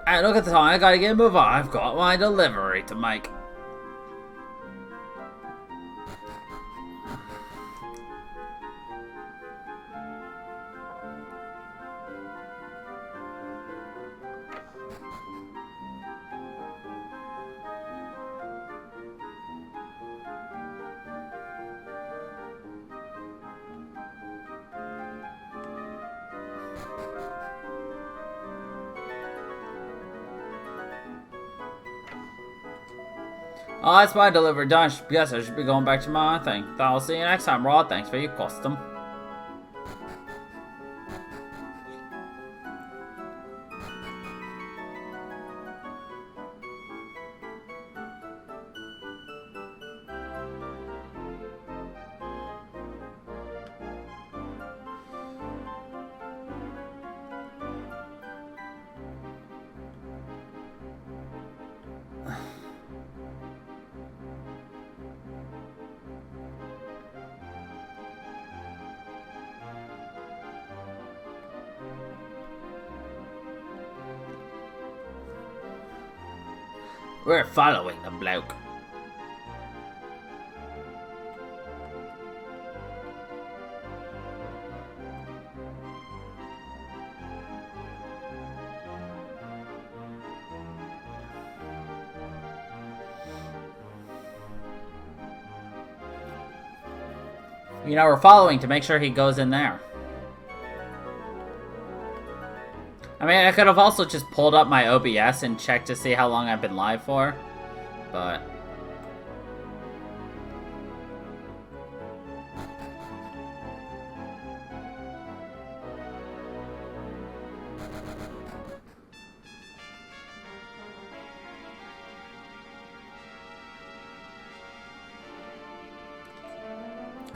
Hey, look at the time. I gotta get a move on. I've got my delivery to make. Oh, that's my delivery done. Guess I should be going back to my thing. I'll see you next time, Rod. Thanks for your custom. We're following the bloke. You know, we're following to make sure he goes in there. I mean, I could have also just pulled up my OBS and checked to see how long I've been live for, but...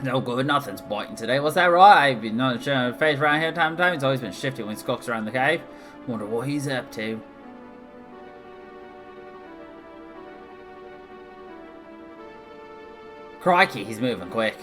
No good, nothing's biting today. Was that right? I've been not showing a face around here time to time. He's always been shifty when Skunk's around the cave. Wonder what he's up to. Crikey, he's moving quick.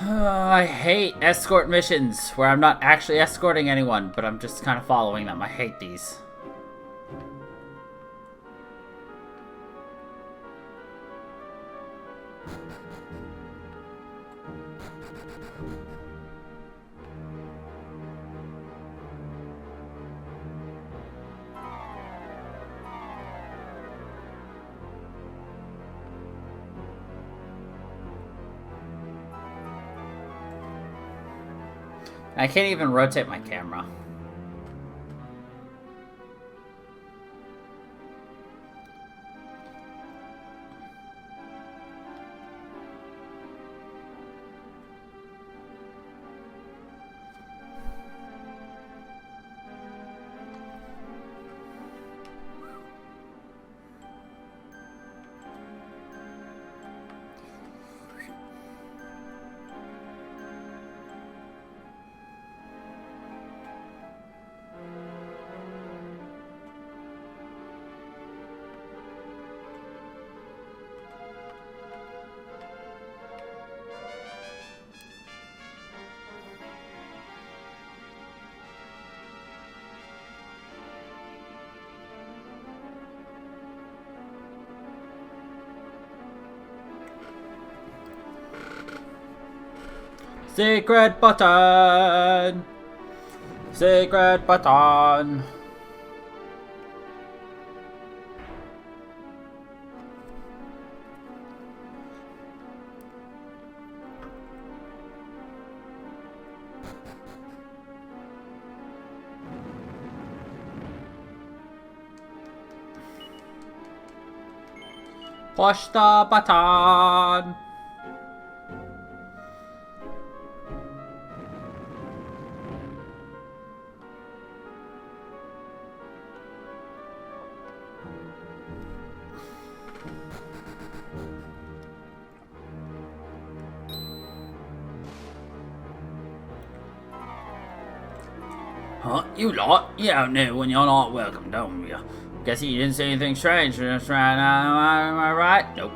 I hate escort missions where I'm not actually escorting anyone, but I'm just kind of following them. I hate these. I can't even rotate my camera. Secret button! Secret button! Push the button! Huh? You lot? You don't know when you're not welcome, don't you? Guess you didn't see anything strange just right now, am I right? Nope.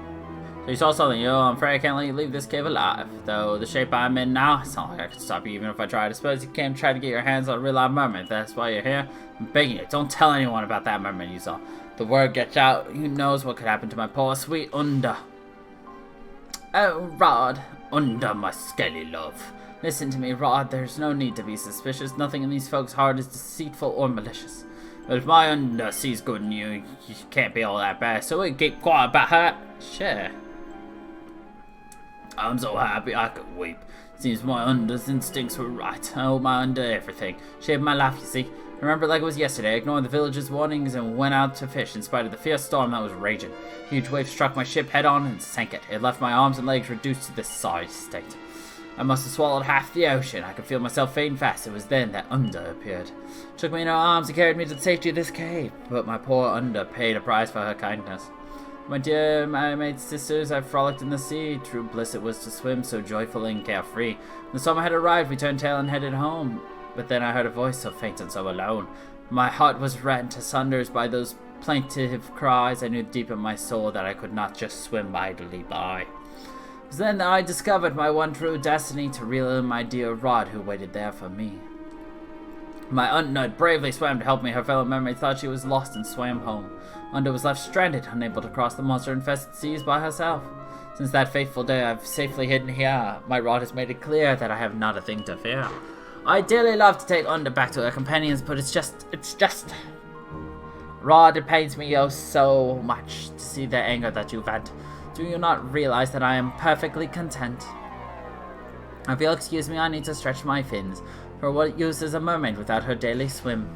So you saw something, yo. I'm afraid I can't let you leave this cave alive. Though the shape I'm in now, it's not like I could stop you even if I tried. I suppose you came to try to get your hands on a real live mermaid. That's why you're here. I'm begging you, don't tell anyone about that mermaid you saw. The word gets out, who knows what could happen to my poor sweet Unda. Oh, Rod. Unda, my scaly love. Listen to me, Rod. There's no need to be suspicious. Nothing in these folks' heart is deceitful or malicious. But if my Unda sees good in you, you can't be all that bad. So we keep quiet about her. Sure. I'm so happy I could weep. Seems my Unda's instincts were right. I owe my Unda everything. Saved my life, you see. I remember like it was yesterday. I ignored the village's warnings and went out to fish in spite of the fierce storm that was raging. A huge wave struck my ship head on and sank it. It left my arms and legs reduced to this sorry state. I must have swallowed half the ocean. I could feel myself fading fast. It was then that Unda appeared. Took me in her arms and carried me to the safety of this cave. But my poor Unda paid a price for her kindness. My dear mermaid sisters, I frolicked in the sea. True bliss it was to swim so joyfully and carefree. When the summer had arrived, we turned tail and headed home. But then I heard a voice so faint and so alone. My heart was rent to sunders by those plaintive cries. I knew deep in my soul that I could not just swim idly by. It was then that I discovered my one true destiny, to reel in my dear Rod who waited there for me. My Unda bravely swam to help me. Her fellow mermaid thought she was lost and swam home. Unda was left stranded, unable to cross the monster-infested seas by herself. Since that fateful day, I've safely hidden here. My Rod has made it clear that I have not a thing to fear. I dearly love to take Unda back to her companions, but it's just... Rod, it pains me oh so much to see the anger that you vent. Do you not realize that I am perfectly content? If you'll excuse me, I need to stretch my fins. For what use is a mermaid without her daily swim?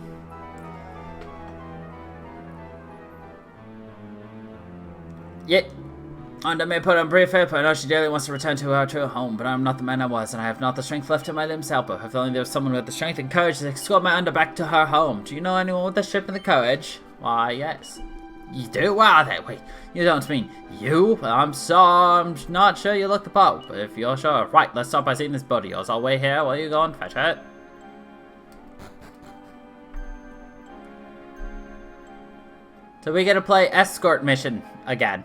Yet, Unda may put on brief but I know she dearly wants to return to her true home, but I am not the man I was, and I have not the strength left in my limbs to help her. If only there was someone with the strength and courage to escort my Unda back to her home. Do you know anyone with the strength and the courage? Why, yes. You do? Wow, that wait. You don't mean you? I'm not sure you look the part, but if you're sure. Right, let's start by seeing this boat of yours. I'll wait here while you go and fetch it. So we get to play escort mission again.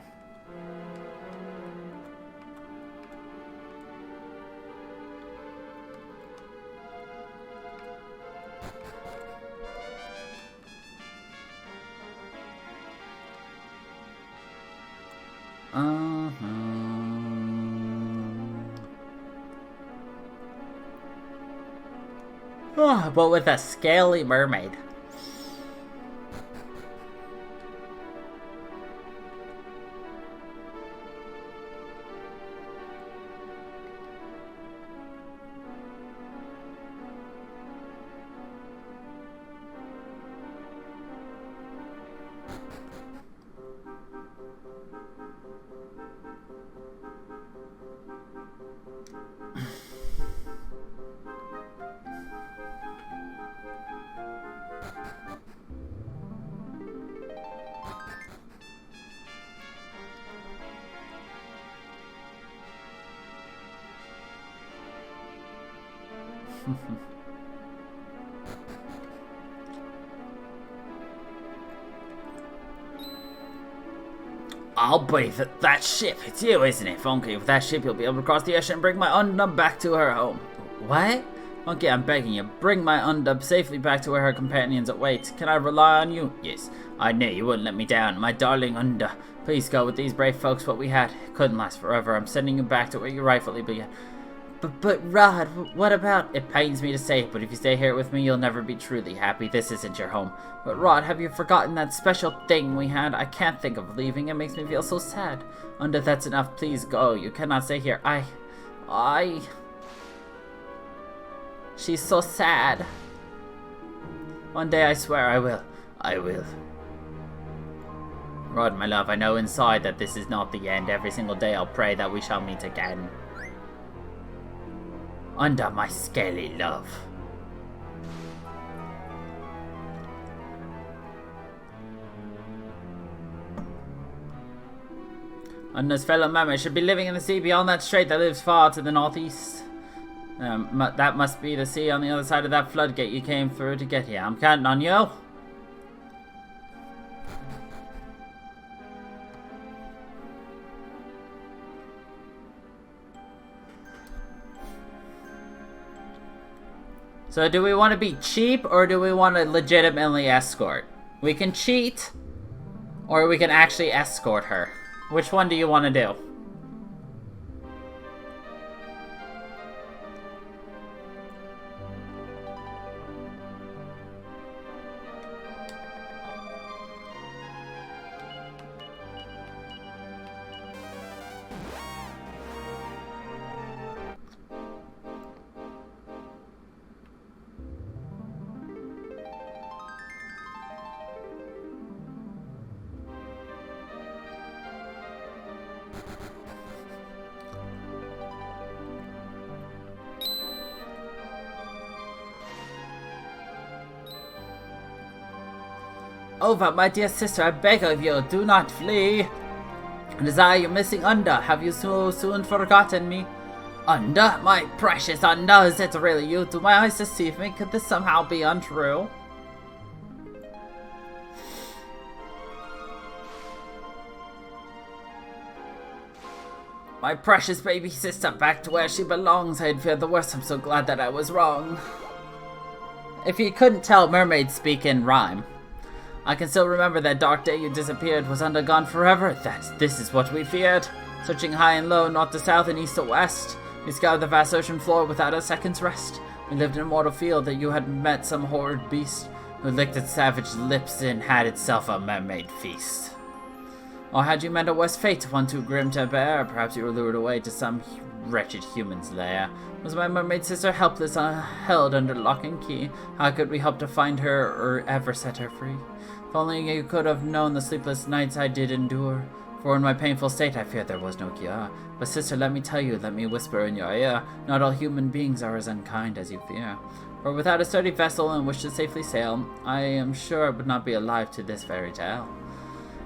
Oh, but with a scaly mermaid. I'll be that ship. It's you, isn't it, Funky? With that ship, you'll be able to cross the ocean and bring my undub back to her home. What? Funky, I'm begging you. Bring my undub safely back to where her companions await. Can I rely on you? Yes. I knew you wouldn't let me down. My darling undub. Please go with these brave folks. What we had couldn't last forever. I'm sending you back to where you rightfully began. But Rod, what about... It pains me to say it, but if you stay here with me, you'll never be truly happy. This isn't your home. But Rod, have you forgotten that special thing we had? I can't think of leaving. It makes me feel so sad. Unda, that's enough. Please go. You cannot stay here. She's so sad. One day, I swear I will. I will. Rod, my love, I know inside that this is not the end. Every single day I'll pray that we shall meet again. Under my scaly love. Unda's fellow mermaid should be living in the sea beyond that strait that lives far to the northeast. That must be the sea on the other side of that floodgate you came through to get here. I'm counting on you. So do we want to be cheap or do we want to legitimately escort? We can cheat or we can actually escort her. Which one do you want to do? Over, my dear sister, I beg of you, do not flee. It is I, your missing Unda. Have you so soon forgotten me? Unda? My precious Unda, is it really you? Do my eyes deceive me? Could this somehow be untrue? My precious baby sister, back to where she belongs. I had feared the worst. I'm so glad that I was wrong. If you couldn't tell, mermaids speak in rhyme. I can still remember that dark day you disappeared. Was Unda gone forever? This is what we feared. Searching high and low, north to south and east to west, we scoured the vast ocean floor without a second's rest. We lived in a mortal field that you had met some horrid beast who licked its savage lips and had itself a mermaid feast. Or had you met a worse fate, one too grim to bear? Perhaps you were lured away to some wretched human's lair. Was my mermaid sister helpless, held under lock and key? How could we hope to find her or ever set her free? If only you could have known the sleepless nights I did endure, for in my painful state I feared there was no cure. But sister, let me tell you, let me whisper in your ear, not all human beings are as unkind as you fear. For without a sturdy vessel in which to safely sail, I am sure I would not be alive to this fairy tale.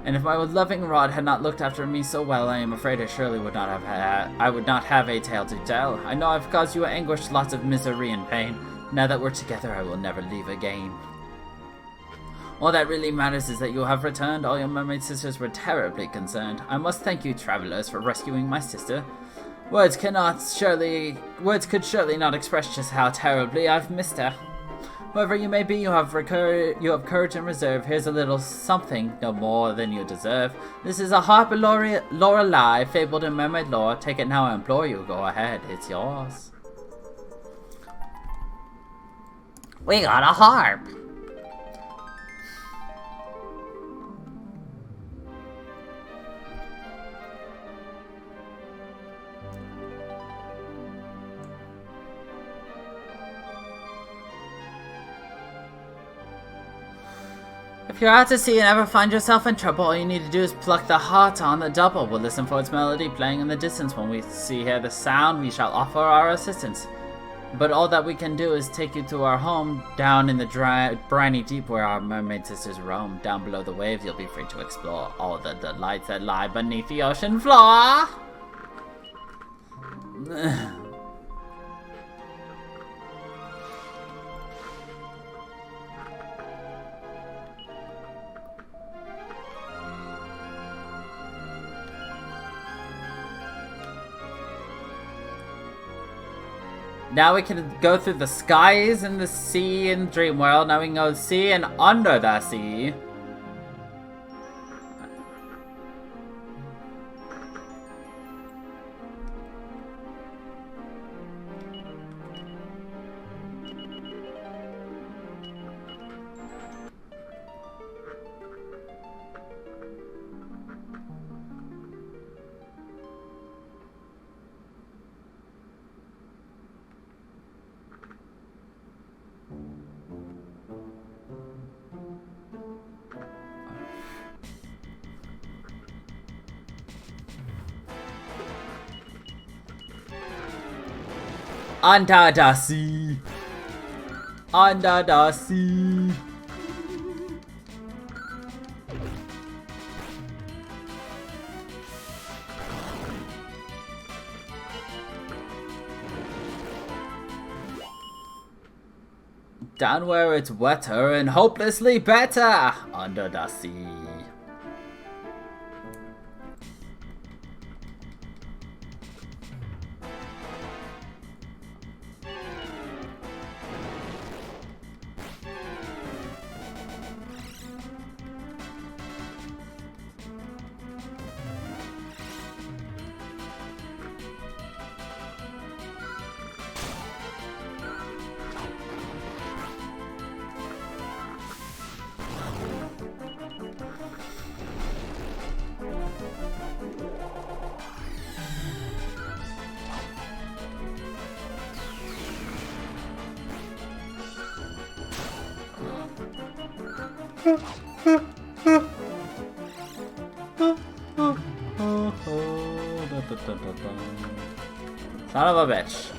And if my loving Rod had not looked after me so well, I am afraid I would not have a tale to tell. I know I've caused you anguish, lots of misery and pain. Now that we're together, I will never leave again. All that really matters is that you have returned. All your mermaid sisters were terribly concerned. I must thank you, travelers, for rescuing my sister. Words could surely not express just how terribly I've missed her. Whoever you may be, you have courage and reserve. Here's a little something, no more than you deserve. This is a harp of Lorelei, fabled in mermaid lore. Take it now, I implore you. Go ahead, it's yours. We got a harp. If you're out to sea and ever find yourself in trouble, all you need to do is pluck the heart on the double. We'll listen for its melody playing in the distance. When we hear the sound, we shall offer our assistance. But all that we can do is take you to our home down in the briny deep where our mermaid sisters roam. Down below the waves, you'll be free to explore all the delights that lie beneath the ocean floor. Now we can go through the skies and the sea in Dream World. Now we can go sea and under the sea. Under the sea. Under the sea. Down where it's wetter and hopelessly better. Under the sea. Son of a bitch.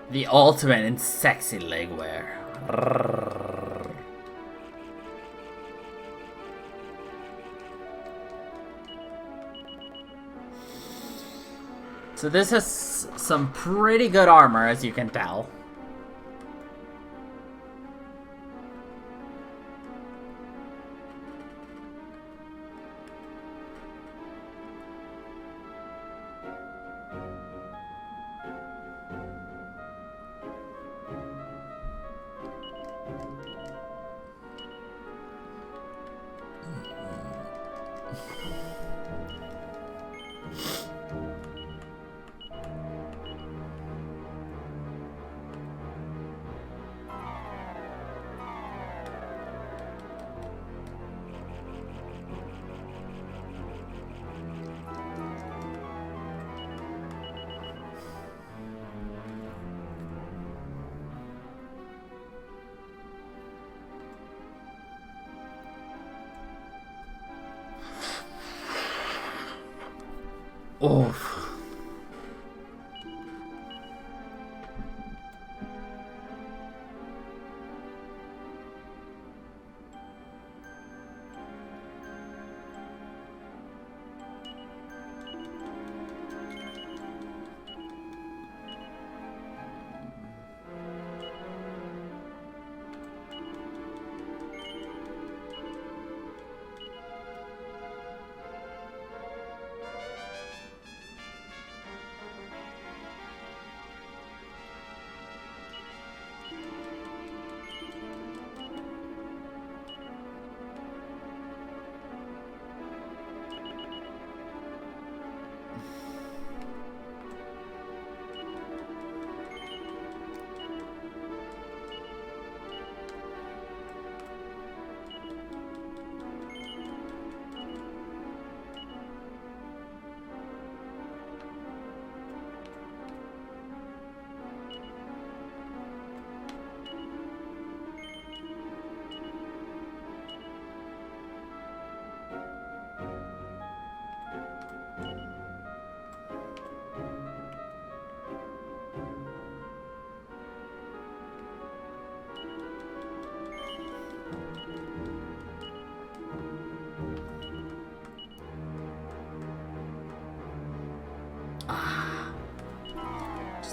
The ultimate in sexy legwear. So this has some pretty good armor, as you can tell. Oof.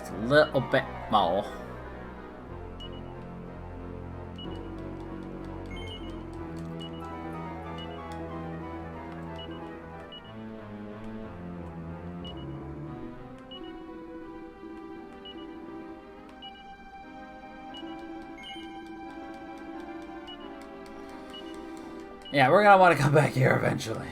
just a little bit more. Yeah, we're gonna want to come back here eventually.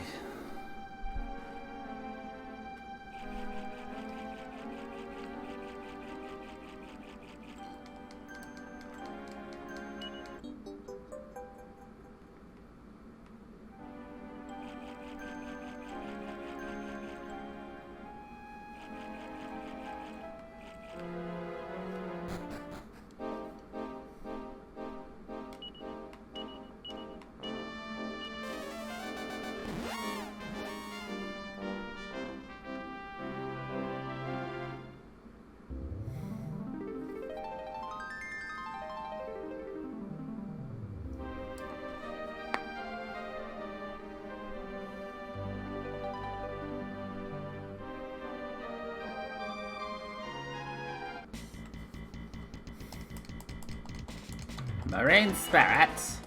Marine spirits.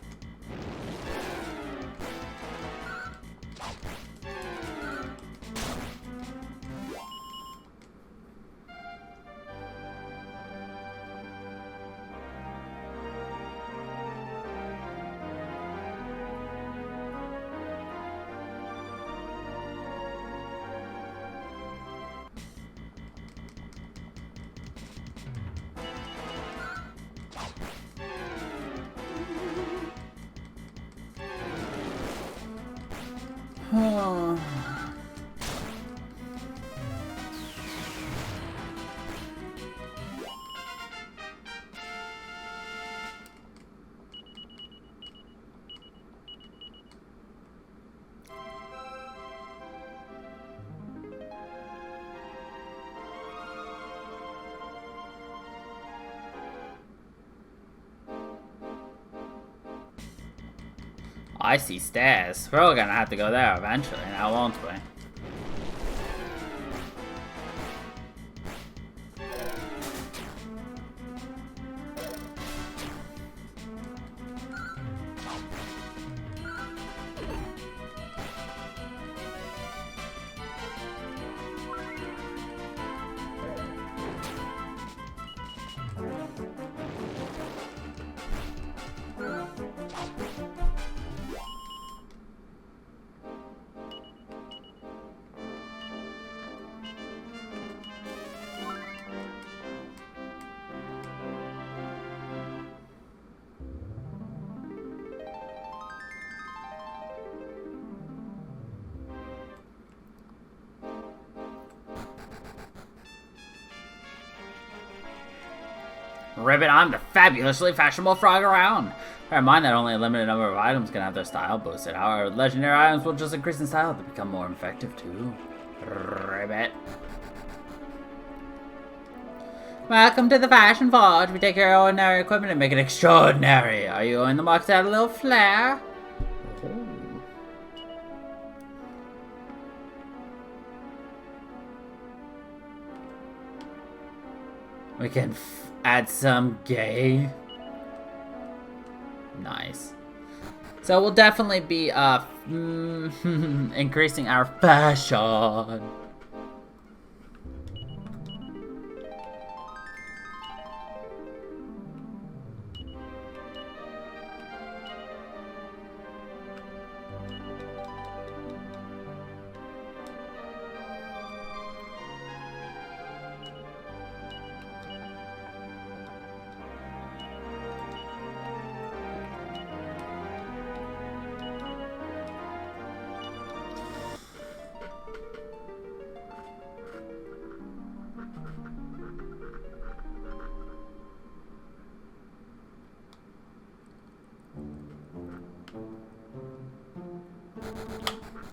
I see stairs. We're all gonna have to go there eventually now, won't we? Ribbit, I'm the fabulously fashionable frog around. Bear in mind that only a limited number of items can have their style boosted. However, legendary items will just increase in style to become more effective too. Ribbit. Welcome to the Fashion Forge. We take your ordinary equipment and make it extraordinary. Are you in the market to add a little flair? Oh. We can add some gay. Nice. So we'll definitely be increasing our fashion.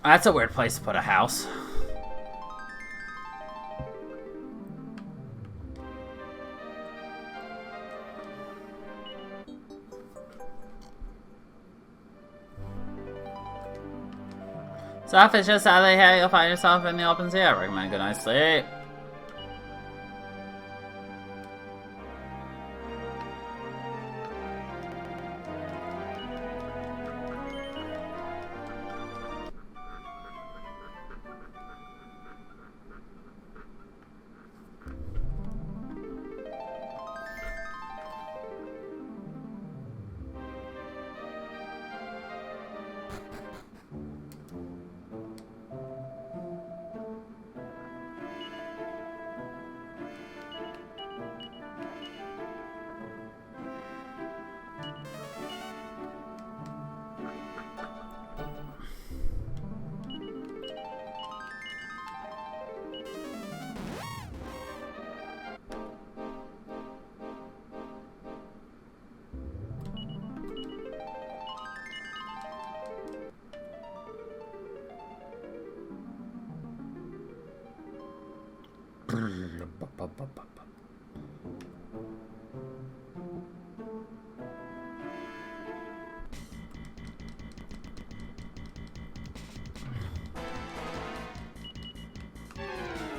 That's a weird place to put a house. So if it's just sadly here, you'll find yourself in the open sea. I recommend a good night's sleep.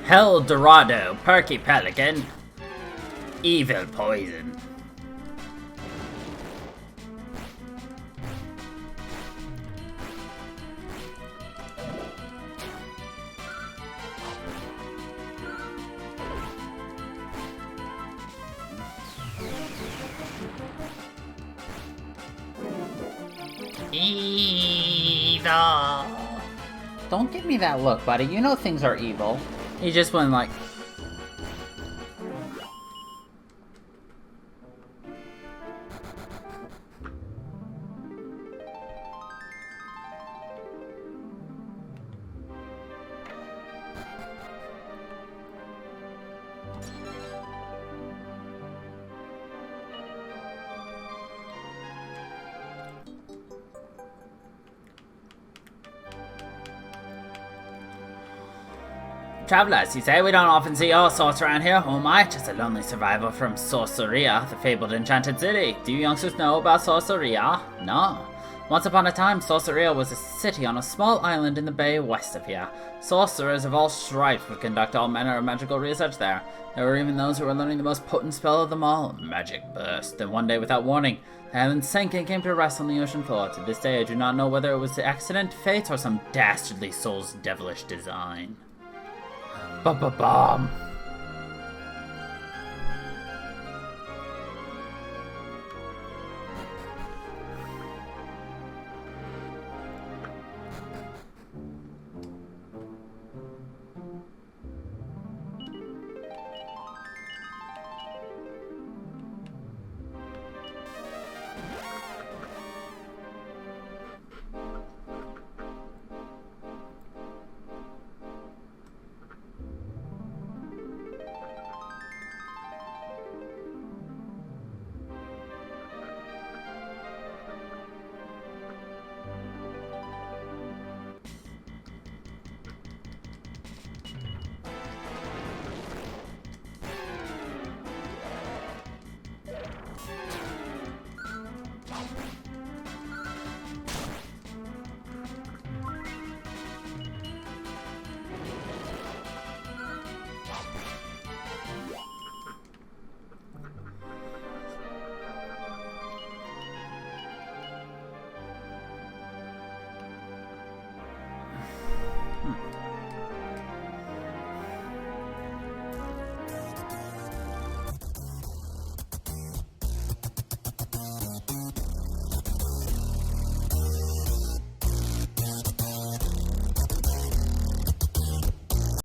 Hell Dorado, Perky Pelican, Evil Poison. Evil. Don't give me that look, buddy. You know things are evil. He just went like... Travelers, you say we don't often see all sorts around here. Who am I? Just a lonely survivor from Sorceria, the fabled enchanted city. Do you youngsters know about Sorceria? No. Once upon a time, Sorceria was a city on a small island in the bay west of here. Sorcerers of all stripes would conduct all manner of magical research there. There were even those who were learning the most potent spell of them all, Magic Burst. And one day, without warning, the island sank and came to rest on the ocean floor. To this day, I do not know whether it was accident, fate, or some dastardly soul's devilish design. Ba-ba-bomb.